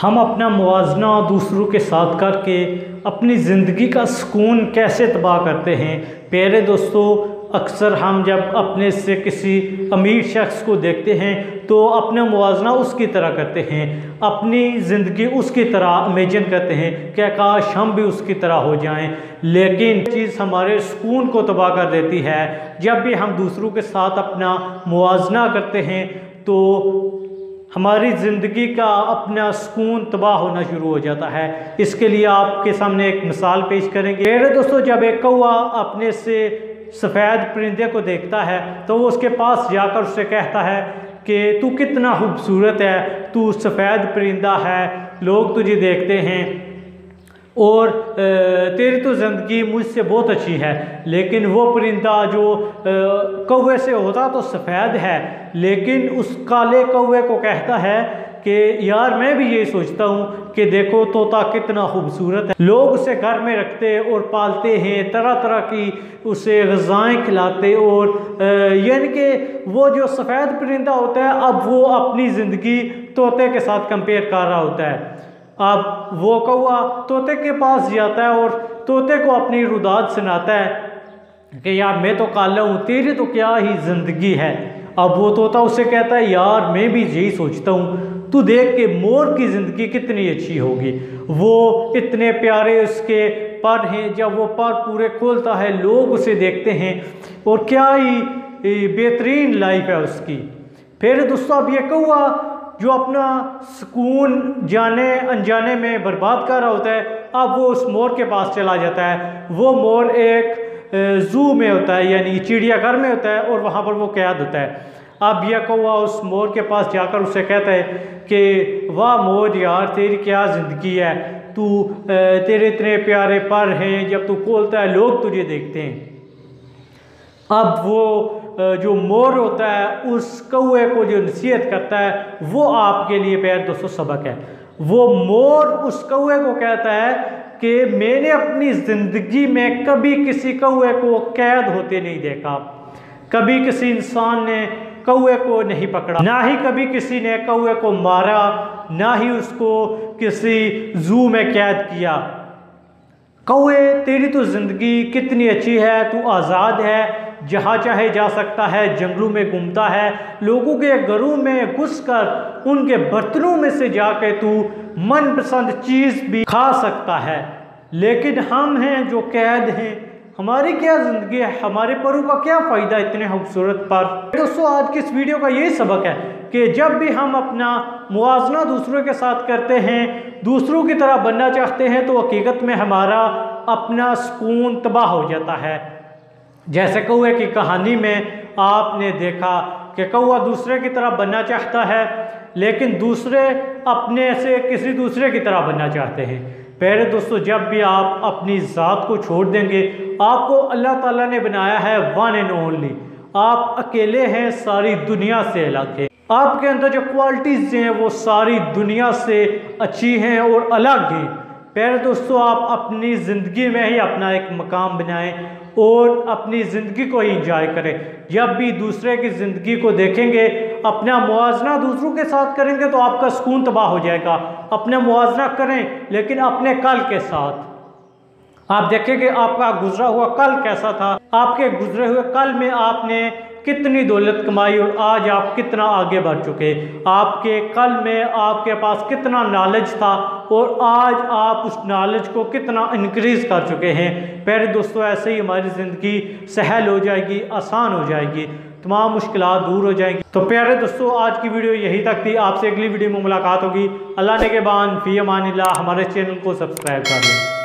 हम अपना मुवाजना दूसरों के साथ करके अपनी ज़िंदगी का सुकून कैसे तबाह करते हैं। प्यारे दोस्तों, अक्सर हम जब अपने से किसी अमीर शख्स को देखते हैं तो अपना मुवाजना उसकी तरह करते हैं, अपनी ज़िंदगी उसकी तरह इमेजिन करते हैं कि काश हम भी उसकी तरह हो जाएं। लेकिन चीज़ हमारे सुकून को तबाह कर देती है। जब भी हम दूसरों के साथ अपना मुवाजना करते हैं तो हमारी ज़िंदगी का अपना सुकून तबाह होना शुरू हो जाता है। इसके लिए आपके सामने एक मिसाल पेश करेंगे। मेरे दोस्तों, जब एक कौवा अपने से सफ़ेद परिंदे को देखता है तो वो उसके पास जाकर उससे कहता है कि तू कितना खूबसूरत है, तू सफ़ेद परिंदा है, लोग तुझे देखते हैं और तेरी तो ज़िंदगी मुझसे बहुत अच्छी है। लेकिन वो परिंदा जो कौवे से होता तो सफ़ेद है, लेकिन उस काले कौवे को कहता है कि यार मैं भी ये सोचता हूँ कि देखो तोता कितना खूबसूरत है, लोग उसे घर में रखते और पालते हैं, तरह तरह की उसे ग़िज़ाएँ खिलाते और यानी कि वो जो सफ़ेद परिंदा होता है अब वो अपनी ज़िंदगी तोते के साथ कंपेयर कर रहा होता है। अब वो कौवा तोते के पास जाता है और तोते को अपनी रुदात सुनाता है कि यार मैं तो काला हूँ, तेरी तो क्या ही ज़िंदगी है। अब वो तोता उससे कहता है यार मैं भी यही सोचता हूँ, तू देख के मोर की ज़िंदगी कितनी अच्छी होगी, वो इतने प्यारे उसके पर हैं, जब वो पर पूरे खोलता है लोग उसे देखते हैं और क्या ही बेहतरीन लाइफ है उसकी। फिर दोस्तों, अब ये कौवा जो अपना सुकून जाने अनजाने में बर्बाद कर रहा होता है, अब वो उस मोर के पास चला जाता है। वो मोर एक ज़ू में होता है, यानी चिड़ियाघर में होता है और वहाँ पर वो कैद होता है। अब यह कौवा उस मोर के पास जाकर उसे कहता है कि वाह मोर यार, तेरी क्या ज़िंदगी है, तू तेरे इतने प्यारे पर हैं, जब तू खोलता है लोग तुझे देखते हैं। अब वो जो मोर होता है उस कौवे को जो नसीहत करता है वो आपके लिए प्यारे दोस्तों सबक है। वो मोर उस कौवे को कहता है कि मैंने अपनी ज़िंदगी में कभी किसी कौवे को कैद होते नहीं देखा, कभी किसी इंसान ने कौवे को नहीं पकड़ा, ना ही कभी किसी ने कौवे को मारा, ना ही उसको किसी ज़ू में कैद किया। कौवे तेरी तो ज़िंदगी कितनी अच्छी है, तू आज़ाद है, जहाँ चाहे जा सकता है, जंगलों में घूमता है, लोगों के घरों में घुसकर उनके बर्तनों में से जाके तू मनपसंद चीज़ भी खा सकता है। लेकिन हम हैं जो कैद हैं, हमारी क्या ज़िंदगी है, हमारे परों का क्या फ़ायदा इतने खूबसूरत पर। दोस्तों, आज की इस वीडियो का यही सबक है कि जब भी हम अपना मुवाजना दूसरों के साथ करते हैं, दूसरों की तरह बनना चाहते हैं, तो हकीकत में हमारा अपना सुकून तबाह हो जाता है। जैसे कौवे की कहानी में आपने देखा कि कौवा दूसरे की तरह बनना चाहता है, लेकिन दूसरे अपने से किसी दूसरे की तरह बनना चाहते हैं। प्यारे दोस्तों, जब भी आप अपनी ज़ात को छोड़ देंगे, आपको अल्लाह ताला ने बनाया है वन एंड ओनली, आप अकेले हैं, सारी दुनिया से अलग हैं। आपके अंदर जो क्वालिटीज़ हैं वो सारी दुनिया से अच्छी हैं और अलग हैं। प्यारे दोस्तों, आप अपनी ज़िंदगी में ही अपना एक मकाम बनाएं और अपनी ज़िंदगी को ही इंजॉय करें। जब भी दूसरे की ज़िंदगी को देखेंगे, अपना मुवाजना दूसरों के साथ करेंगे तो आपका सुकून तबाह हो जाएगा। अपना मुवाजना करें लेकिन अपने कल के साथ। आप देखेंगे आपका गुजरा हुआ कल कैसा था, आपके गुजरे हुए कल में आपने कितनी दौलत कमाई और आज आप कितना आगे बढ़ चुके। आपके कल में आपके पास कितना नॉलेज था और आज आप उस नॉलेज को कितना इंक्रीज़ कर चुके हैं। प्यारे दोस्तों, ऐसे ही हमारी ज़िंदगी सहल हो जाएगी, आसान हो जाएगी, तमाम मुश्किलात दूर हो जाएंगी। तो प्यारे दोस्तों, आज की वीडियो यही तक थी। आपसे अगली वीडियो में मुलाकात होगी। अल्लाह ने के बान फ़ी अमानिल्लाह। हमारे चैनल को सब्सक्राइब कर लें।